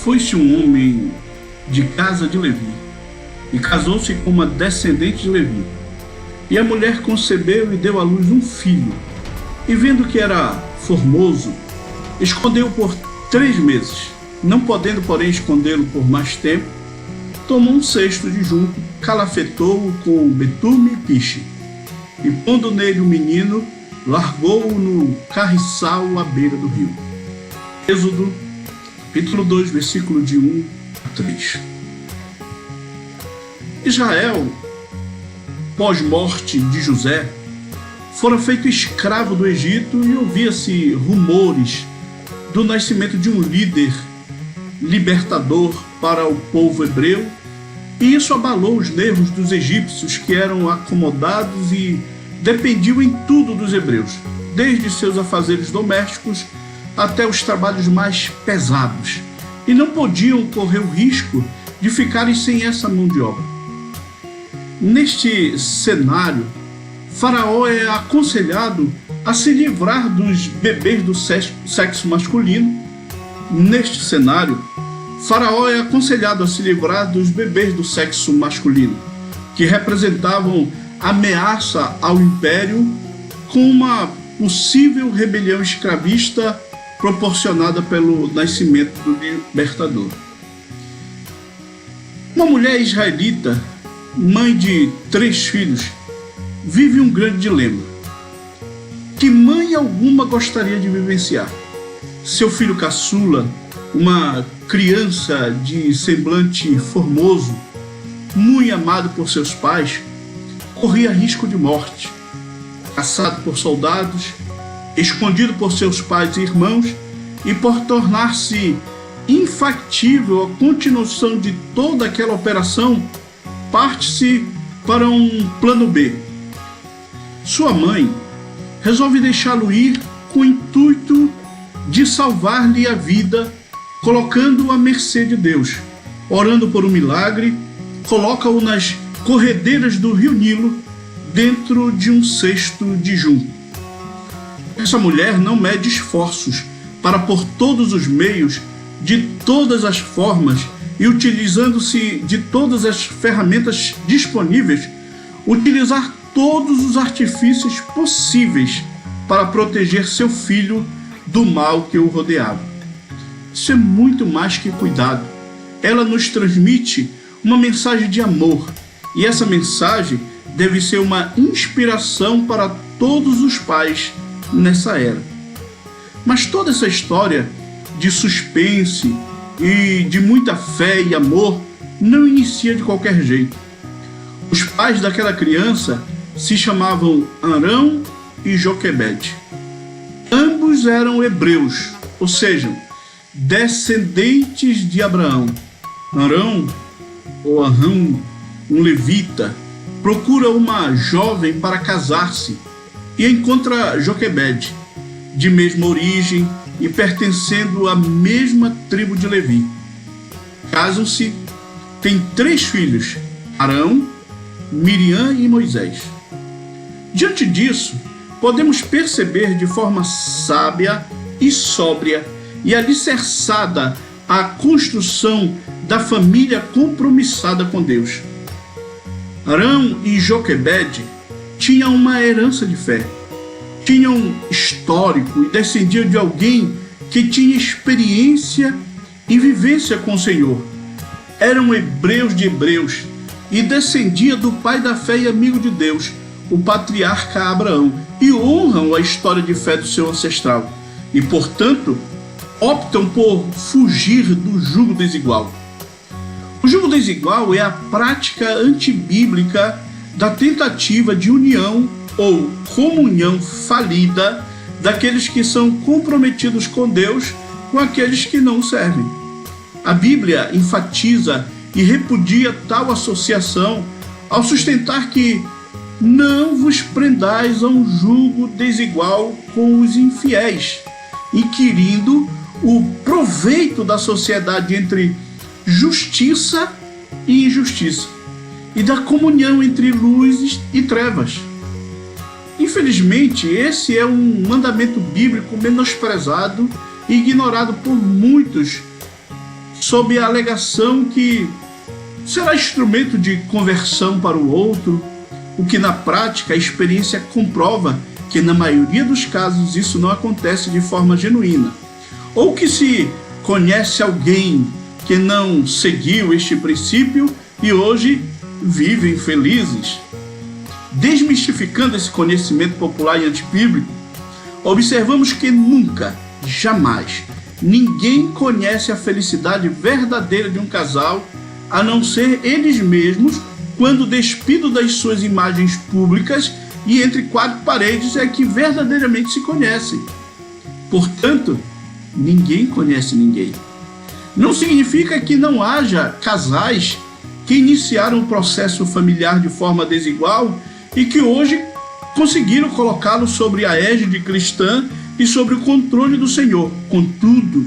Foi-se um homem de casa de Levi, e casou-se com uma descendente de Levi. E a mulher concebeu e deu à luz um filho, e vendo que era formoso, escondeu-o por 3 meses. Não podendo, porém, escondê-lo por mais tempo, tomou um cesto de junco, calafetou-o com betume e piche, e pondo nele o menino, largou-o no carriçal à beira do rio. Êxodo, capítulo 2, versículo de 1 a 3. Israel, pós-morte de José, fora feito escravo do Egito e ouvia-se rumores do nascimento de um líder libertador para o povo hebreu, e isso abalou os nervos dos egípcios, que eram acomodados e dependiam em tudo dos hebreus, desde seus afazeres domésticos até os trabalhos mais pesados, e não podiam correr o risco de ficarem sem essa mão de obra. Neste cenário, Faraó é aconselhado a se livrar dos bebês do sexo masculino. Neste cenário, Faraó é aconselhado a se livrar dos bebês do sexo masculino, que representavam ameaça ao império, com uma possível rebelião escravista proporcionada pelo nascimento do libertador. Uma mulher israelita, mãe de 3 filhos, vive um grande dilema. Que mãe alguma gostaria de vivenciar? Seu filho caçula, uma criança de semblante formoso, muito amado por seus pais, corria risco de morte, caçado por soldados, escondido por seus pais e irmãos, e por tornar-se infactível a continuação de toda aquela operação, parte-se para um plano B. Sua mãe resolve deixá-lo ir com o intuito de salvar-lhe a vida, colocando-o à mercê de Deus. Orando por um milagre, coloca-o nas corredeiras do rio Nilo, dentro de um cesto de junco. Essa mulher não mede esforços para, por todos os meios, de todas as formas e utilizando-se de todas as ferramentas disponíveis, utilizar todos os artifícios possíveis para proteger seu filho do mal que o rodeava. Isso é muito mais que cuidado. Ela nos transmite uma mensagem de amor, e essa mensagem deve ser uma inspiração para todos os pais nessa era. Mas toda essa história de suspense e de muita fé e amor não inicia de qualquer jeito. Os pais daquela criança se chamavam Arão e Joquebede. Ambos eram hebreus, ou seja, descendentes de Abraão. Arão, um levita, procura uma jovem para casar-se e encontra Joquebede, de mesma origem e pertencendo à mesma tribo de Levi. Casam-se, têm 3 filhos, Arão, Miriam e Moisés. Diante disso, podemos perceber de forma sábia e sóbria e alicerçada a construção da família compromissada com Deus. Arão e Joquebede tinham uma herança de fé, tinham histórico e descendiam de alguém que tinha experiência e vivência com o Senhor. Eram hebreus de hebreus e descendia do pai da fé e amigo de Deus, o patriarca Abraão, e honram a história de fé do seu ancestral e, portanto, optam por fugir do jugo desigual. O jugo desigual é a prática antibíblica da tentativa de união ou comunhão falida daqueles que são comprometidos com Deus com aqueles que não o servem. A Bíblia enfatiza e repudia tal associação ao sustentar que não vos prendais a um jugo desigual com os infiéis, inquirindo o proveito da sociedade entre justiça e injustiça, e da comunhão entre luzes e trevas. Infelizmente, esse é um mandamento bíblico menosprezado e ignorado por muitos sob a alegação que será instrumento de conversão para o outro, o que na prática a experiência comprova que na maioria dos casos isso não acontece de forma genuína, ou que se conhece alguém que não seguiu este princípio e hoje vivem felizes. Desmistificando esse conhecimento popular e antibíblico, observamos que nunca, jamais, ninguém conhece a felicidade verdadeira de um casal a não ser eles mesmos, quando despido das suas imagens públicas e entre quatro paredes é que verdadeiramente se conhecem. Portanto, ninguém conhece ninguém. Não significa que não haja casais que iniciaram o processo familiar de forma desigual e que hoje conseguiram colocá-lo sobre a égide cristã e sobre o controle do Senhor. Contudo,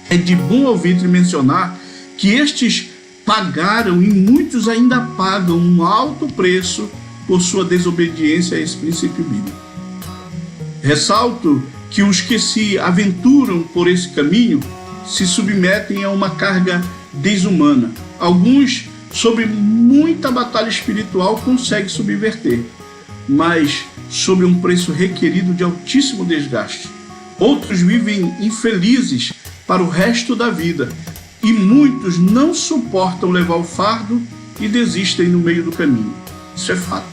é de bom ouvido mencionar que estes pagaram e muitos ainda pagam um alto preço por sua desobediência a esse princípio bíblico. Ressalto que os que se aventuram por esse caminho se submetem a uma carga desumana. Alguns, sob muita batalha espiritual, conseguem subverter, mas sob um preço requerido de altíssimo desgaste. Outros vivem infelizes para o resto da vida e muitos não suportam levar o fardo e desistem no meio do caminho. Isso é fato.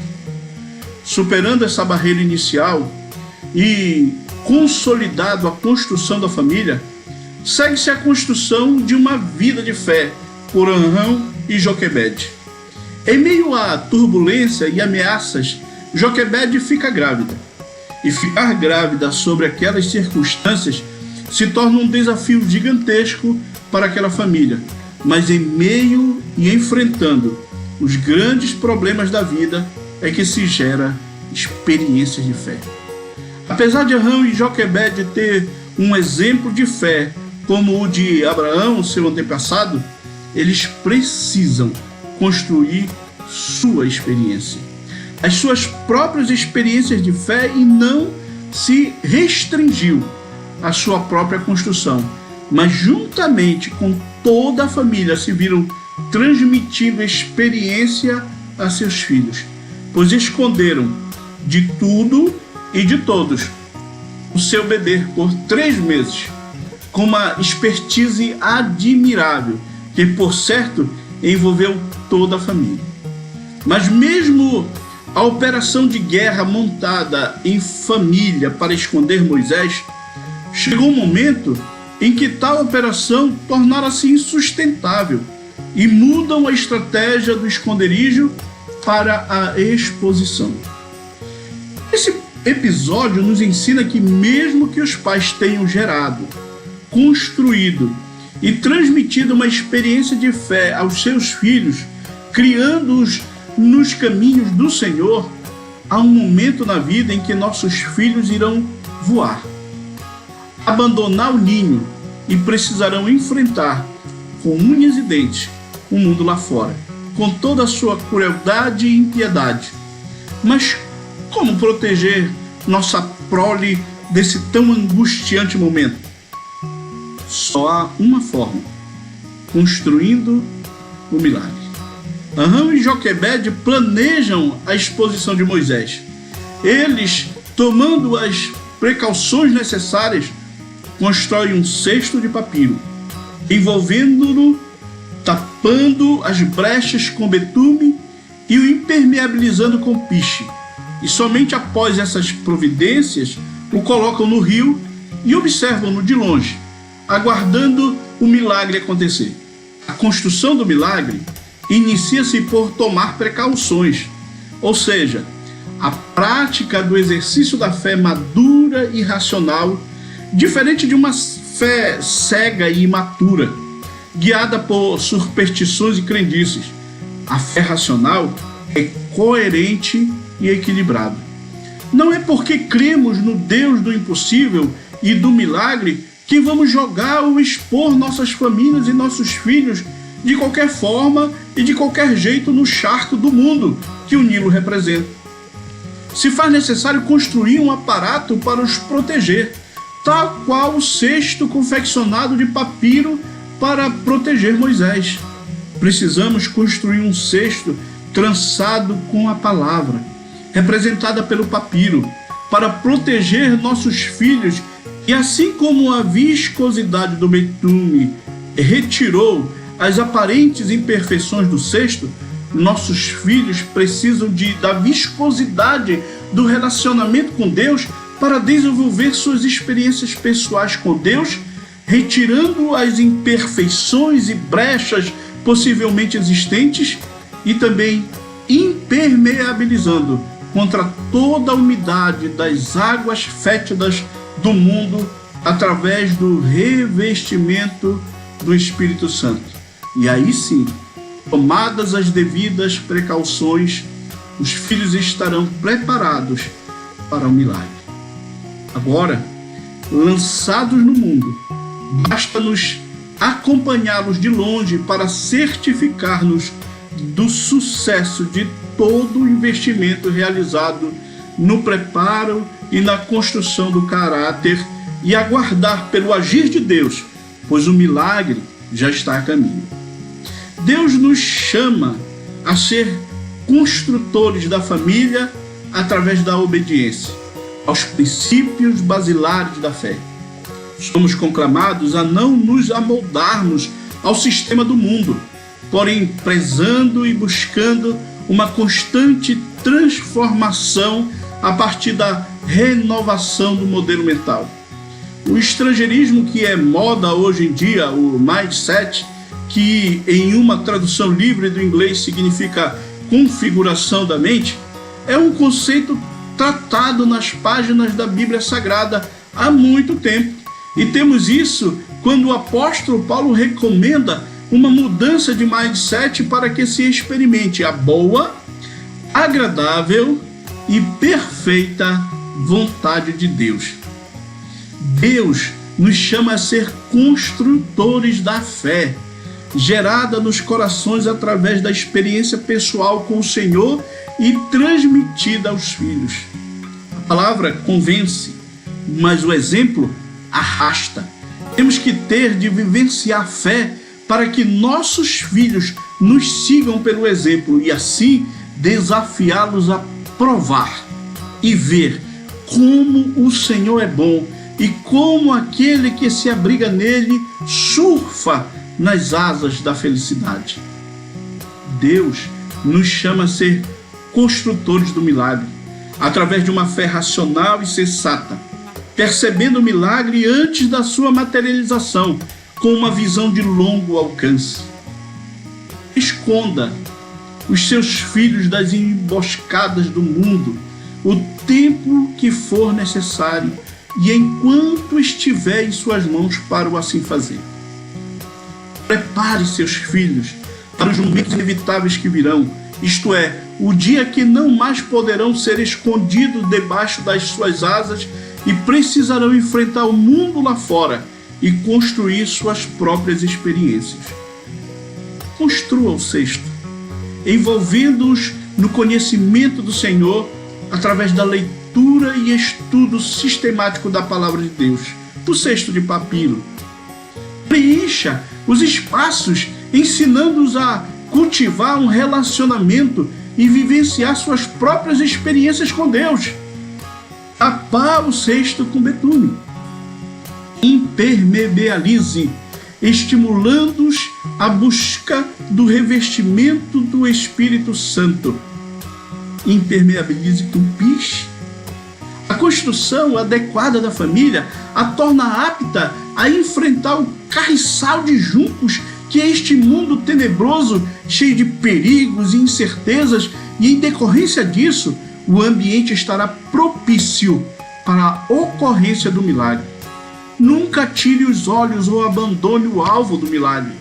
Superando essa barreira inicial e consolidado a construção da família, segue-se a construção de uma vida de fé por Amram e Joquebede. Em meio à turbulência e ameaças, Joquebede fica grávida. E ficar grávida sobre aquelas circunstâncias se torna um desafio gigantesco para aquela família. Mas em meio e enfrentando os grandes problemas da vida é que se gera experiências de fé. Apesar de Amram e Joquebede ter um exemplo de fé como o de Abraão, seu antepassado, eles precisam construir sua experiência, as suas próprias experiências de fé, e não se restringiu à sua própria construção, mas juntamente com toda a família se viram transmitindo experiência a seus filhos, pois esconderam de tudo e de todos o seu bebê por 3 meses, com uma expertise admirável, que por certo envolveu toda a família. Mas mesmo a operação de guerra montada em família para esconder Moisés, chegou um momento em que tal operação tornara-se insustentável e mudam a estratégia do esconderijo para a exposição. Esse episódio nos ensina que mesmo que os pais tenham gerado, construído e transmitido uma experiência de fé aos seus filhos, criando-os nos caminhos do Senhor, há um momento na vida em que nossos filhos irão voar, abandonar o ninho e precisarão enfrentar com unhas e dentes o mundo lá fora, com toda a sua crueldade e impiedade. Mas como proteger nossa prole desse tão angustiante momento? Só há uma forma: construindo o milagre. Amram e Joquebede planejam a exposição de Moisés. Eles, tomando as precauções necessárias, constroem um cesto de papiro, envolvendo-no, tapando as brechas com betume e o impermeabilizando com piche. E somente após essas providências o colocam no rio e observam-no de longe, aguardando o milagre acontecer. A construção do milagre inicia-se por tomar precauções, ou seja, a prática do exercício da fé madura e racional, diferente de uma fé cega e imatura, guiada por superstições e crendices. A fé racional é coerente e equilibrada. Não é porque cremos no Deus do impossível e do milagre que vamos jogar ou expor nossas famílias e nossos filhos de qualquer forma e de qualquer jeito no charco do mundo que o Nilo representa. Se faz necessário construir um aparato para os proteger, tal qual o cesto confeccionado de papiro para proteger Moisés. Precisamos construir um cesto trançado com a palavra, representada pelo papiro, para proteger nossos filhos. E assim como a viscosidade do betume retirou as aparentes imperfeições do cesto, nossos filhos precisam da viscosidade do relacionamento com Deus para desenvolver suas experiências pessoais com Deus, retirando as imperfeições e brechas possivelmente existentes e também impermeabilizando contra toda a umidade das águas fétidas do mundo através do revestimento do Espírito Santo. E aí sim, tomadas as devidas precauções, os filhos estarão preparados para o milagre. Agora, lançados no mundo, basta-nos acompanhá-los de longe para certificar-nos do sucesso de todo o investimento realizado no preparo e na construção do caráter e aguardar pelo agir de Deus, pois o milagre já está a caminho. Deus nos chama a ser construtores da família através da obediência aos princípios basilares da fé. Somos conclamados a não nos amoldarmos ao sistema do mundo, porém prezando e buscando uma constante transformação a partir da renovação do modelo mental. O estrangeirismo, que é moda hoje em dia, o mindset, que em uma tradução livre do inglês significa configuração da mente, é um conceito tratado nas páginas da Bíblia Sagrada há muito tempo. E temos isso quando o apóstolo Paulo recomenda uma mudança de mindset para que se experimente a boa, agradável e perfeita vontade de Deus. Deus nos chama a ser construtores da fé, gerada nos corações através da experiência pessoal com o Senhor e transmitida aos filhos. A palavra convence, mas o exemplo arrasta. Temos que ter de vivenciar a fé para que nossos filhos nos sigam pelo exemplo e assim desafiá-los a provar e ver como o Senhor é bom e como aquele que se abriga nele surfa nas asas da felicidade. Deus nos chama a ser construtores do milagre, através de uma fé racional e sensata, percebendo o milagre antes da sua materialização, com uma visão de longo alcance. Esconda os seus filhos das emboscadas do mundo o tempo que for necessário e enquanto estiver em suas mãos para o assim fazer. Prepare seus filhos para os momentos inevitáveis que virão, isto é, o dia que não mais poderão ser escondidos debaixo das suas asas e precisarão enfrentar o mundo lá fora e construir suas próprias experiências. Construa o cesto, envolvendo-os no conhecimento do Senhor através da leitura e estudo sistemático da Palavra de Deus, do cesto de papiro. Preencha os espaços, ensinando-os a cultivar um relacionamento e vivenciar suas próprias experiências com Deus. Tapar o cesto com betume. Impermeabilize, estimulando-os à busca do revestimento do Espírito Santo. Impermeabilize com piche. A construção adequada da família a torna apta a enfrentar o carriçal de juncos que é este mundo tenebroso, cheio de perigos e incertezas, e em decorrência disso, o ambiente estará propício para a ocorrência do milagre. Nunca tire os olhos ou abandone o alvo do milagre.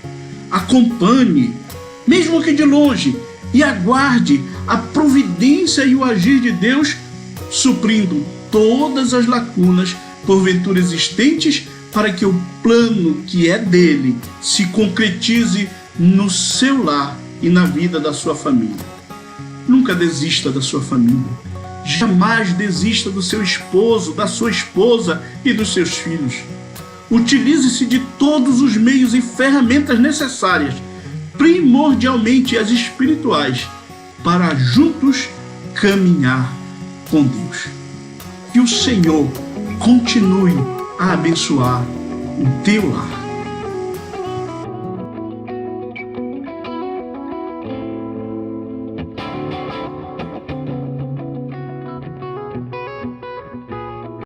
Acompanhe, mesmo que de longe, e aguarde a providência e o agir de Deus, suprindo todas as lacunas porventura existentes, para que o plano que é dele se concretize no seu lar e na vida da sua família. Nunca desista da sua família. Jamais desista do seu esposo, da sua esposa e dos seus filhos. Utilize-se de todos os meios e ferramentas necessárias, primordialmente as espirituais, para juntos caminhar com Deus. Que o Senhor continue a abençoar o teu lar.